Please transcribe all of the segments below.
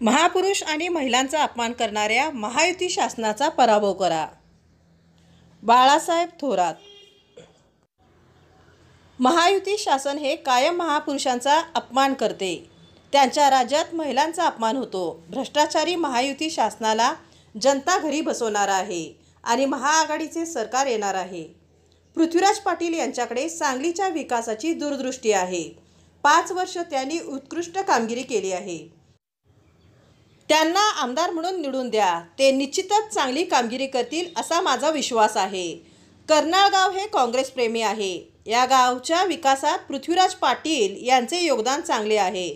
महापुरुष आणि महिलांचा अपमान करणाऱ्या महायुती शासनाचा पराभव करा. बाळासाहेब थोरात. महायुती शासन हे कायम महापुरुषांचा अपमान करते. त्यांच्या राज्यात महिलांचा अपमान होतो. भ्रष्टाचारी महायुती शासनाला जनता घरी बसवणार आहे आणि महाआघाडीचे सरकार येणार आहे. पृथ्वीराज पाटील यांच्याकडे सांगलीच्या विकासाची दूरदृष्टी आहे. 5 वर्ष त्यांनी उत्कृष्ट कामगिरी केली आहे. त्यांना आमदार म्हणून निवडून द्या. ते निश्चितच चांगली कामगिरी करतील असा माझा विश्वास आहे. कर्नाळ गाव हे काँग्रेस प्रेमी आहे. या गावच्या विकासात पृथ्वीराज पाटील यांचे योगदान चांगले आहे,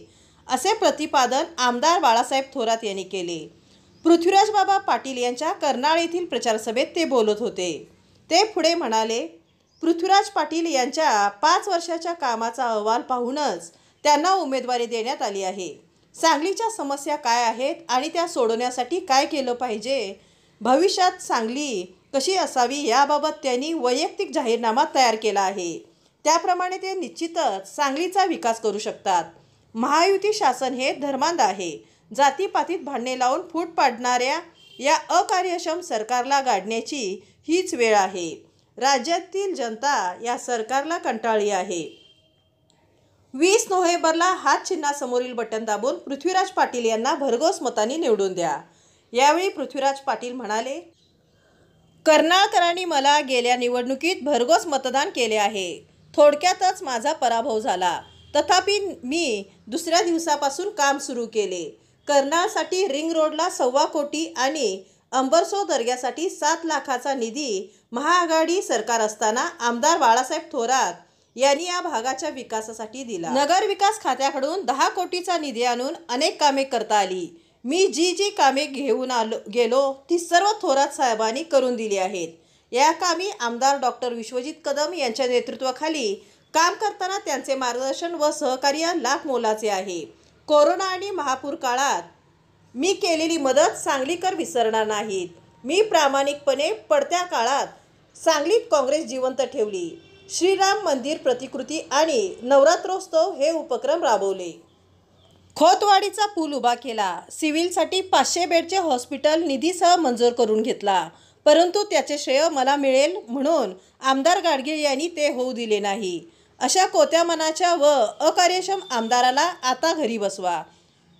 असे प्रतिपादन आमदार बाळासाहेब थोरात यांनी केले. पृथ्वीराज बाबा पाटील यांच्या कर्नाळ येथील प्रचारसभेत ते बोलत होते. ते पुढे म्हणाले, पृथ्वीराज पाटील यांच्या 5 वर्षाच्या कामाचा अहवाल पाहूनच त्यांना उमेदवारी देण्यात आली आहे. सांगलीच्या समस्या काय आहेत आणि त्या सोडवण्यासाठी काय केलं पाहिजे, भविष्यात सांगली कशी असावी याबाबत त्यांनी वैयक्तिक जाहीरनामा तयार केला आहे. त्याप्रमाणे ते निश्चितच सांगलीचा विकास करू शकतात. महायुती शासन हे धर्मांध आहे. जातीपातीत भांडणे लावून फूट पाडणाऱ्या या अकार्यक्षम सरकारला गाडण्याची हीच वेळ आहे. राज्यातील जनता या सरकारला कंटाळली आहे. 20 नोव्हेंबरला हात चिन्हासमोरील बटन दाबून पृथ्वीराज पाटील यांना भरघोस मतांनी निवडून द्या. यावेळी पृथ्वीराज पाटील म्हणाले, कर्नाळकरांनी मला गेल्या निवडणुकीत भरघोस मतदान केले आहे. थोडक्यातच माझा पराभव झाला. तथापि मी दुसऱ्या दिवसापासून काम सुरू केले. कर्नाळसाठी रिंग रोडला 1.25 कोटी आणि अंबरसो दर्ग्यासाठी 7 लाखाचा निधी महाआघाडी सरकार असताना आमदार बाळासाहेब थोरात यांनी या भागाच्या विकासासाठी दिला. नगर विकास खात्याकडून 10 कोटीचा निधी आणून अनेक कामे करता आली. मी जी कामे घेऊन गेलो ती सर्व थोरात साहेबांनी करून दिली आहेत. या कामी आमदार डॉक्टर विश्वजित कदम यांच्या नेतृत्वाखाली काम करताना त्यांचे मार्गदर्शन व सहकार्य लाख मोलाचे आहे. कोरोना आणि महापूर काळात मी केलेली मदत सांगलीकर विसरणार नाहीत. मी प्रामाणिकपणे पडत्या काळात सांगलीत काँग्रेस जिवंत ठेवली. श्रीराम मंदिर प्रतिकृती आणि नवरात्रोत्सव हे उपक्रम राबवले. खोतवाडीचा पूल उभा केला. सिव्हिलसाठी 500 बेडचे हॉस्पिटल निधीसह मंजूर करून घेतला. परंतु त्याचे श्रेय मला मिळेल म्हणून आमदार गाडगीळ यांनी ते होऊ दिले नाही. अशा कोत्या मनाच्या व अकार्यक्षम आमदाराला आता घरी बसवा.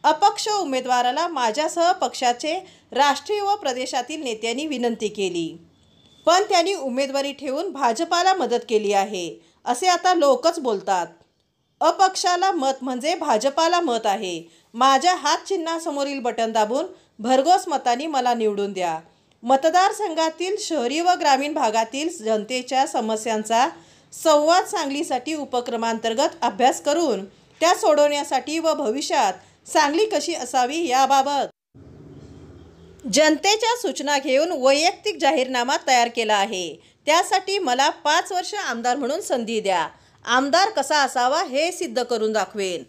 अपक्ष उमेदवाराला माझ्यासह पक्षाचे राष्ट्रीय व प्रदेशातील नेत्यांनी विनंती केली, पण त्यांनी उमेदवारी ठेवून भाजपाला मदत केली आहे असे आता लोकच बोलतात. अपक्षाला मत म्हणजे भाजपाला मत आहे. माझ्या हात चिन्हासमोरील बटन दाबून भरघोस मतांनी मला निवडून द्या. मतदारसंघातील शहरी व ग्रामीण भागातील जनतेच्या समस्यांचा संवाद सांगलीसाठी उपक्रमांतर्गत अभ्यास करून त्या सोडवण्यासाठी व भविष्यात सांगली कशी असावी याबाबत जनतेच्या सूचना घेऊन वैयक्तिक जाहीरनामा तयार केला आहे. त्यासाठी मला 5 वर्ष आमदार म्हणून संधी द्या. आमदार कसा असावा हे सिद्ध करून दाखवेन.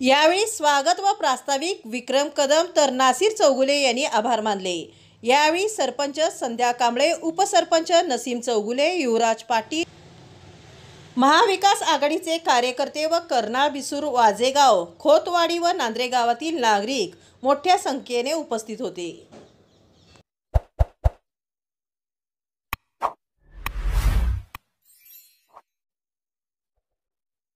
यावेळी स्वागत व प्रास्ताविक विक्रम कदम तर नासिर चौगुले यांनी आभार मानले. यावेळी सरपंच संध्या कांबळे, उपसरपंच नसीम चौगुले, युवराज पाटील, महाविकास आघाडीचे कार्यकर्ते व कर्नाळ, बिसूर, वाजेगाव, खोतवाडी व नांद्रे गावातील नागरिक मोठ्या संख्येने उपस्थित होते.